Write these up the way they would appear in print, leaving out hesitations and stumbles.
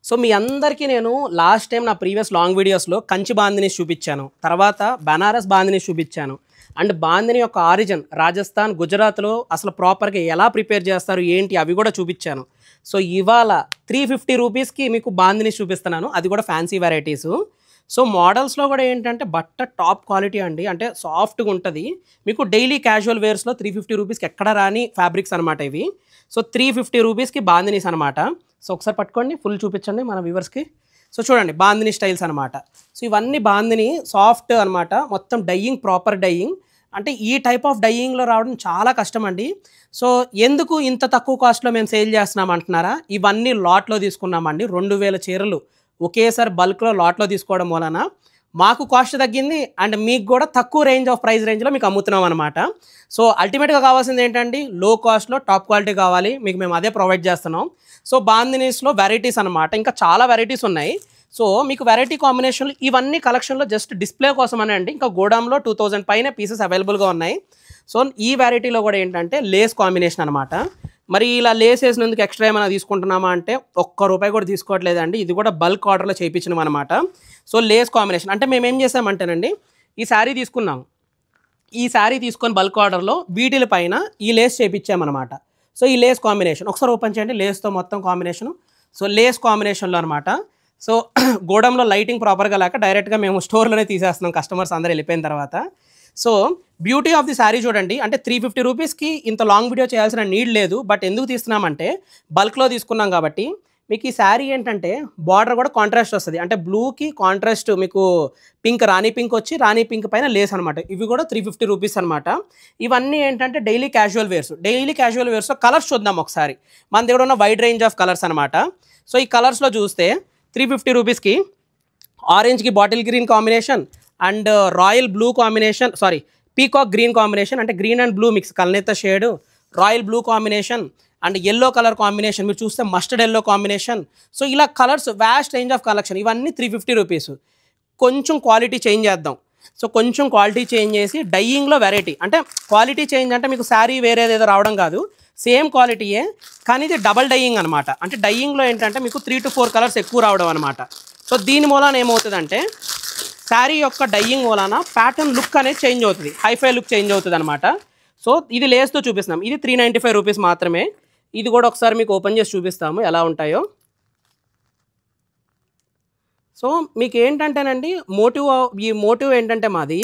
So మీ అందరికీ నేను last time నా ప్రీవియస్ లాంగ్ వీడియోస్లో కంచి బాందిని చూపించాను, తర్వాత బనారస్ బాందిని చూపించాను. అండ్ బాందిని యొక్క ఆరిజిన్ రాజస్థాన్, గుజరాత్లో అసలు ప్రాపర్గా ఎలా ప్రిపేర్ చేస్తారు ఏంటి అవి కూడా చూపించాను. సో ఇవాళ 350 రూపీస్కి మీకు బాందిని చూపిస్తున్నాను, అది కూడా ఫ్యాన్సీ వెరైటీసు. సో మోడల్స్లో కూడా ఏంటంటే బట్ట టాప్ క్వాలిటీ అండి, అంటే సాఫ్ట్గా ఉంటుంది. మీకు డైలీ క్యాజువల్ వేర్స్లో 350 రూపీస్కి ఎక్కడ రాని ఫ్యాబ్రిక్స్ అనమాట ఇవి. సో 350 రూపీస్కి బాందినీస్ అనమాట. సో ఒకసారి పట్టుకోండి, ఫుల్ చూపించండి మన వ్యూవర్స్కి. సో చూడండి బాందిని స్టైల్స్ అనమాట. సో ఇవన్నీ బాందిని సాఫ్ట్ అనమాట, మొత్తం డైయింగ్ ప్రాపర్ డైయింగ్. అంటే ఈ టైప్ ఆఫ్ డైయింగ్లో రావడం చాలా కష్టం అండి. సో ఎందుకు ఇంత తక్కువ కాస్ట్లో మేము సేల్ చేస్తున్నాం అంటున్నారా? ఇవన్నీ లాట్లో తీసుకున్నామండి. 2000 చీరలు ఒకేసారి బల్క్లో లాట్లో తీసుకోవడం వలన మాకు కాస్ట్ తగ్గింది, అండ్ మీకు కూడా తక్కువ ప్రైస్ రేంజ్లో మీకు అమ్ముతున్నాం అనమాట. సో అల్టిమేట్గా కావాల్సింది ఏంటండి, లో కాస్ట్లో టాప్ క్వాలిటీ కావాలి, మీకు మేము అదే ప్రొవైడ్ చేస్తున్నాం. సో బాందినీస్లో వెరైటీస్ అనమాట, ఇంకా చాలా వెరైటీస్ ఉన్నాయి. సో మీకు వెరైటీ కాంబినేషన్లు ఇవన్నీ కలెక్షన్లో జస్ట్ డిస్ప్లే కోసం అని అండి. ఇంకా గోడాంలో 2000 పైన పీసెస్ అవైలబుల్గా ఉన్నాయి. సో ఈ వెరైటీలో కూడా ఏంటంటే లేస్ కాంబినేషన్ అనమాట. మరి ఇలా లేస్ వేసినందుకు ఎక్స్ట్రా ఏమైనా తీసుకుంటున్నామా అంటే ₹1 కూడా తీసుకోవట్లేదండి, ఇది కూడా బల్క్ ఆర్డర్లో చేయించినాం అనమాట. సో లేస్ కాంబినేషన్ అంటే మేము ఏం చేసామంటేనండి, ఈ శారీ తీసుకున్నాం, ఈ శారీ తీసుకొని బల్క్ ఆర్డర్లో వీటిల పైన ఈ లేస్ చేయించామన్నమాట. సో ఈ లేస్ కాంబినేషన్ ఒకసారి ఓపెన్ చేయండి, లేస్తో మొత్తం కాంబినేషను. సో లేస్ కాంబినేషన్లో అనమాట. సో గోడంలో లైటింగ్ ప్రాపర్గా లేక డైరెక్ట్గా మేము స్టోర్లోనే తీసేస్తున్నాం, కస్టమర్స్ అందరూ వెళ్ళిపోయిన తర్వాత. So beauty of the sari చూడండి, అంటే 350 రూపీస్కి ఇంత లాంగ్ వీడియో చేయాల్సిన నీడ్ లేదు. బట్ ఎందుకు తీస్తున్నామంటే బల్క్లో తీసుకున్నాం కాబట్టి. మీకు ఈ శారీ ఏంటంటే బార్డర్ కూడా కాంట్రాస్ట్ వస్తుంది, అంటే బ్లూకి కాంట్రాస్ట్ మీకు పింక్, రాణి పింక్ వచ్చి రాణి పింక్ పైన లేస్ అనమాట. ఇవి కూడా 350 రూపీస్ అనమాట. ఇవన్నీ ఏంటంటే డైలీ క్యాజువల్ వేర్స్లో కలర్స్ చూద్దాం ఒకసారి. మన దగ్గర ఉన్న వైడ్ రేంజ్ ఆఫ్ కలర్స్ అనమాట. సో ఈ కలర్స్లో చూస్తే 350 రూపీస్కి ఆరెంజ్కి bottle green combination, and royal blue combination, sorry peacock green combination, అంటే గ్రీన్ అండ్ బ్లూ మిక్స్ కల్నేత shade, royal blue combination, and yellow colour combination, మీరు చూస్తే మస్టర్డ్ ఎల్లో కాంబినేషన్. సో ఇలా colours vast range of collection, ఇవన్నీ 350 rupees. కొంచెం quality change చేద్దాం. So కొంచెం quality change చేసి డైయింగ్లో వెరైటీ, అంటే క్వాలిటీ చేంజ్ అంటే మీకు శారీ వేరేదేదో రావడం కాదు, సేమ్ క్వాలిటీయే కానీ ఇది డబల్ డైయింగ్ అనమాట. అంటే డైయింగ్లో ఏంటంటే మీకు 3 to 4 కలర్స్ ఎక్కువ రావడం అనమాట. సో దీని మూలాన ఏమవుతుందంటే శారీ యొక్క డైయింగ్ మూలాన ప్యాటర్న్ లుక్ అనేది చేంజ్ అవుతుంది, హైఫై లుక్ చేంజ్ అవుతుంది అనమాట. సో ఇది లేస్తో చూపిస్తున్నాం, ఇది 395 రూపీస్ మాత్రమే. ఇది కూడా ఒకసారి మీకు ఓపెన్ చేసి చూపిస్తాము ఎలా ఉంటాయో. సో మీకు ఏంటంటేనండి ఈ మోటివ్ ఏంటంటే మాది,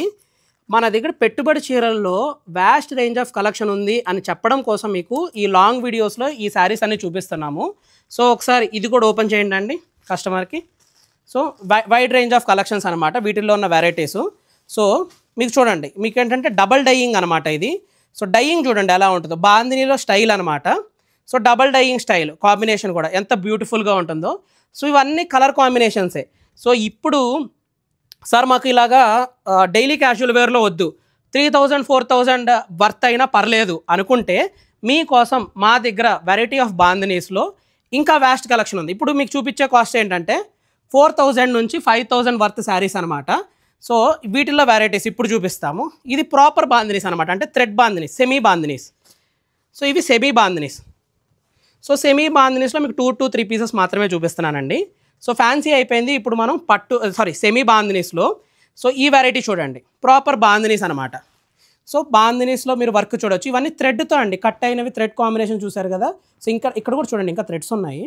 మన దగ్గర పెట్టుబడి చీరల్లో వ్యాస్ట్ రేంజ్ ఆఫ్ కలెక్షన్ ఉంది అని చెప్పడం కోసం మీకు ఈ లాంగ్ వీడియోస్లో ఈ శారీస్ అన్ని చూపిస్తున్నాము. సో ఒకసారి ఇది కూడా ఓపెన్ చేయండి అండి కస్టమర్కి. So wide range of collections అనమాట, వీటిల్లో ఉన్న వెరైటీసు. సో మీకు చూడండి, మీకు ఏంటంటే డబల్ డైయింగ్ అనమాట ఇది. సో డైయింగ్ చూడండి ఎలా ఉంటుందో, బాందినీలో స్టైల్ అనమాట. So double dyeing style combination కూడా ఎంత బ్యూటిఫుల్గా ఉంటుందో. సో ఇవన్నీ కలర్ కాంబినేషన్సే. సో ఇప్పుడు సార్ మాకు ఇలాగా డైలీ క్యాజువల్ వేర్లో వద్దు, 3000 4000 వర్త్ అయినా పర్లేదు అనుకుంటే మీకోసం మా దగ్గర వెరైటీ ఆఫ్ బాందినీస్లో ఇంకా వ్యాస్ట్ కలెక్షన్ ఉంది. ఇప్పుడు మీకు చూపించే కాస్ట్ ఏంటంటే 4000 నుంచి 5000 వర్త్ శారీస్ అనమాట. సో వీటిల్లో వెరైటీస్ ఇప్పుడు చూపిస్తాము. ఇది ప్రాపర్ బాందినీస్ అనమాట, అంటే thread bandhanis, semi bandhanis. So ఇవి సెమీ బాందినీస్. సో సెమీ బాందినీస్లో మీకు 2 to 3 పీసెస్ మాత్రమే చూపిస్తున్నానండి. సో ఫ్యాన్సీ అయిపోయింది, ఇప్పుడు మనం సెమీ బాందినీస్లో. సో ఈ వెరైటీ చూడండి, ప్రాపర్ బాందినీస్ అనమాట. సో బాందినీస్లో మీరు వర్క్ చూడొచ్చు, ఇవన్నీ థ్రెడ్తో అండి, కట్ అయినవి థ్రెడ్ కాంబినేషన్ చూసారు కదా. సో ఇంకా ఇక్కడ కూడా చూడండి, ఇంకా థ్రెడ్స్ ఉన్నాయి.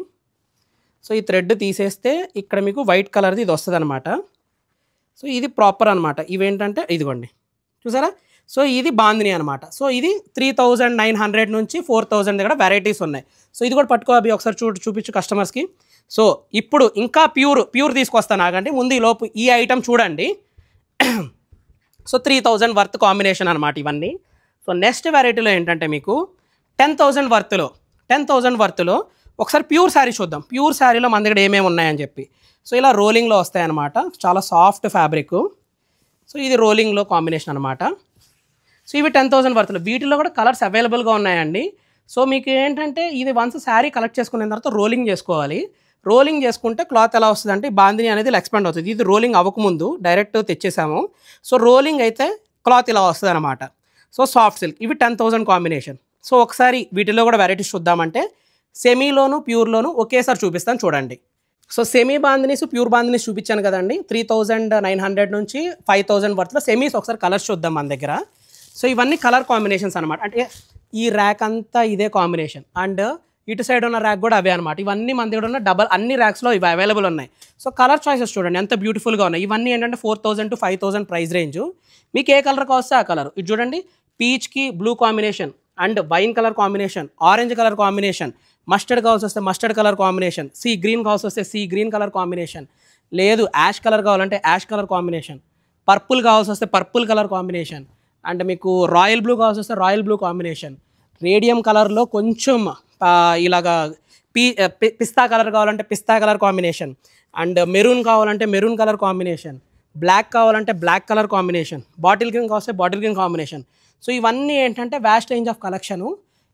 సో ఈ థ్రెడ్ తీసేస్తే ఇక్కడ మీకు వైట్ కలర్ది ఇది వస్తుంది అనమాట. సో ఇది ప్రాపర్ అనమాట. ఇవేంటంటే ఇదిగోండి చూసారా. సో ఇది బాందిని అనమాట. సో ఇది 3900 నుంచి 4000 దగ్గర వెరైటీస్ ఉన్నాయి. సో ఇది కూడా పట్టుకో అవి ఒకసారి చూపించు కస్టమర్స్కి. సో ఇప్పుడు ఇంకా ప్యూర్ తీసుకొస్తాను ఆగండి, ముందు ఈ లోపు ఈ ఐటమ్ చూడండి. సో 3000 వర్త్ కాంబినేషన్ అనమాట ఇవన్నీ. సో నెక్స్ట్ వెరైటీలో ఏంటంటే మీకు 10,000 వర్త్లో ఒకసారి ప్యూర్ శారీ చూద్దాం. ప్యూర్ శారీలో మన దగ్గర ఏమేమి ఉన్నాయని చెప్పి. సో ఇలా రోలింగ్లో వస్తాయన్నమాట, చాలా సాఫ్ట్ ఫ్యాబ్రిక్. సో ఇది రోలింగ్లో కాంబినేషన్ అనమాట. సో ఇవి 10,000 వర్త్లో, వీటిలో కూడా కలర్స్ అవైలబుల్గా ఉన్నాయండి. సో మీకు ఏంటంటే ఇది వన్స్ శారీ కలెక్ట్ చేసుకున్న తర్వాత రోలింగ్ చేసుకోవాలి. రోలింగ్ చేసుకుంటే క్లాత్ ఎలా వస్తుంది అంటే బాందిని అనేది ఇలా ఎక్స్పాండ్ అవుతుంది. ఇది రోలింగ్ అవ్వకముందు డైరెక్ట్ తెచ్చేసాము. సో రోలింగ్ అయితే క్లాత్ ఇలా వస్తుంది అనమాట. సో సాఫ్ట్ సిల్క్, ఇవి 10,000 కాంబినేషన్. సో ఒకసారి వీటిలో కూడా వెరైటీస్ చూద్దామంటే సెమీలోను ప్యూర్లోను ఒకేసారి చూపిస్తాను చూడండి. So semi bandhanis pure bandhanis చూపించాను కదండి. 3900 నుంచి 5000 వర్త్లో సెమీస్ ఒకసారి కలర్స్ చూద్దాం మన దగ్గర. సో ఇవన్నీ కలర్ కాంబినేషన్స్ అనమాట. అంటే ఈ ర్యాక్ అంతా ఇదే కాంబినేషన్ అండ్ ఇటు సైడ్ ఉన్న ర్యాక్ కూడా అవే అనమాట. ఇవన్నీ మన దగ్గర ఉన్న డబల్ అన్ని ర్యాక్స్లో ఇవి అవైలబుల్ ఉన్నాయి. సో కలర్ చాయిసెస్ చూడండి ఎంత బ్యూటిఫుల్గా ఉన్నాయి. ఇవన్నీ ఏంటంటే 4000 to 5000 ప్రైస్ రేంజ్. మీకు ఏ కలర్ కావస్తే ఆ కలర్. ఇది చూడండి, పీచ్కి blue combination and wine colour combination, orange colour combination, mustard కావాల్సి వస్తే mustard colour combination, sea green కావాల్సి వస్తే సీ గ్రీన్ కలర్ కాంబినేషన్, లేదు యాష్ కలర్ కావాలంటే యాష్ కలర్ కాంబినేషన్, పర్పుల్ కావాల్సి వస్తే పర్పుల్ కలర్ కాంబినేషన్, అండ్ మీకు రాయల్ బ్లూ కావాల్సి వస్తే రాయల్ బ్లూ కాంబినేషన్, రేడియం కలర్లో కొంచెం ఇలాగా పిస్తా కలర్ కావాలంటే పిస్తా కలర్ కాంబినేషన్, అండ్ మెరూన్ కావాలంటే మెరూన్ కలర్ కాంబినేషన్, బ్లాక్ కావాలంటే black colour combination, bottle green కావాల్సి బాటిల్ గ్రీన్ కాంబినేషన్. సో ఇవన్నీ ఏంటంటే వ్యాస్ట్ రేంజ్ ఆఫ్ కలెక్షను.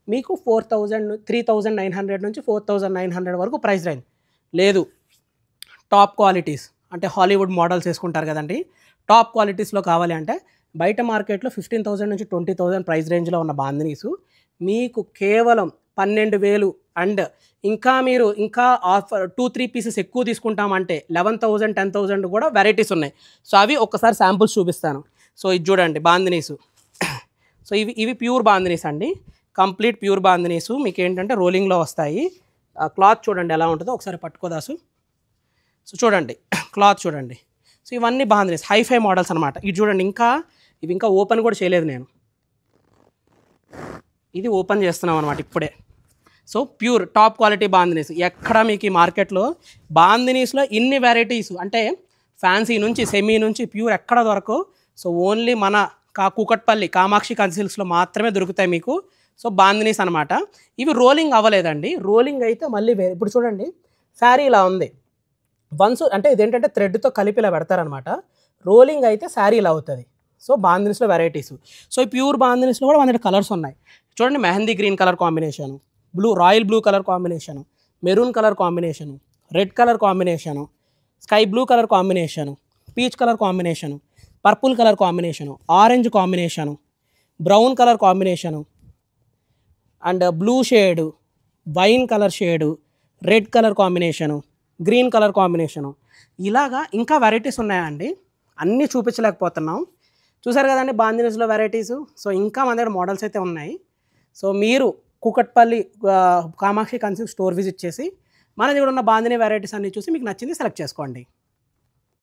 మీకు 3900 నుంచి 4900 వరకు ప్రైస్ రేంజ్. లేదు టాప్ క్వాలిటీస్ అంటే హాలీవుడ్ మోడల్స్ వేసుకుంటారు కదండి, టాప్ క్వాలిటీస్లో కావాలి అంటే బయట మార్కెట్లో 15,000 నుంచి 20,000 ప్రైస్ రేంజ్లో ఉన్న బాందినీసు మీకు కేవలం 12,000 అండ్ ఇంకా మీరు ఇంకా ఆఫర్ 2-3 పీసెస్ ఎక్కువ తీసుకుంటామంటే 11,000 10,000 కూడా వెరైటీస్ ఉన్నాయి. సో అవి ఒక్కసారి శాంపుల్స్ చూపిస్తాను. సో ఇది చూడండి బాందినీసు. సో ఇవి ప్యూర్ బాందినీస్ అండి, కంప్లీట్ ప్యూర్ బాందినీసు. మీకు ఏంటంటే రోలింగ్లో వస్తాయి. క్లాత్ చూడండి ఎలా ఉంటుందో ఒకసారి పట్టుకోదాసు. సో చూడండి క్లాత్ చూడండి. సో ఇవన్నీ బాందినీస్ హైఫై మోడల్స్ అనమాట. ఇది చూడండి, ఇవి ఇంకా ఓపెన్ కూడా చేయలేదు నేను, ఇది ఓపెన్ చేస్తున్నాం అనమాట ఇప్పుడే. So pure top quality bandhanis. ఎక్కడ మీకు ఈ మార్కెట్లో బాందినీస్లో ఇన్ని వెరైటీస్ అంటే ఫ్యాన్సీ నుంచి సెమీ నుంచి ప్యూర్ ఎక్కడ దొరకవు. సో ఓన్లీ మన కూకట్పల్లి కామాక్షి కన్సిల్స్లో మాత్రమే దొరుకుతాయి మీకు. సో బాందినీస్ అనమాట. ఇవి రోలింగ్ అవ్వలేదండి, రోలింగ్ అయితే మళ్ళీ ఇప్పుడు చూడండి శారీ ఇలా ఉంది. వన్స్ అంటే ఇదేంటంటే థ్రెడ్తో కలిపి ఇలా పెడతారనమాట. రోలింగ్ అయితే శారీ ఇలా అవుతుంది. సో బాందినీస్లో వెరైటీస్. సో ఈ ప్యూర్ బాందినీస్లో కూడా మన కలర్స్ ఉన్నాయి చూడండి. Mehndi green colour combination, royal blue colour combination, maroon colour combination, red colour combination, sky blue colour combination, peach colour combination, purple colour combination, orange combination, brown colour combination and blue shade, wine colour shade, red colour combination, green colour combination, ఇలాగా ఇంకా varieties ఉన్నాయండి. అన్నీ చూపించలేకపోతున్నాం. చూసారు కదండి బాందినీస్లో varieties. So ఇంకా మన దగ్గర models అయితే ఉన్నాయి. సో మీరు కూకట్పల్లి కామాక్షి కన్సిల్ స్టోర్ విజిట్ చేసి మన దగ్గర ఉన్న బాందినీ వెరైటీస్ అన్నీ చూసి మీకు నచ్చింది సెలెక్ట్ చేసుకోండి.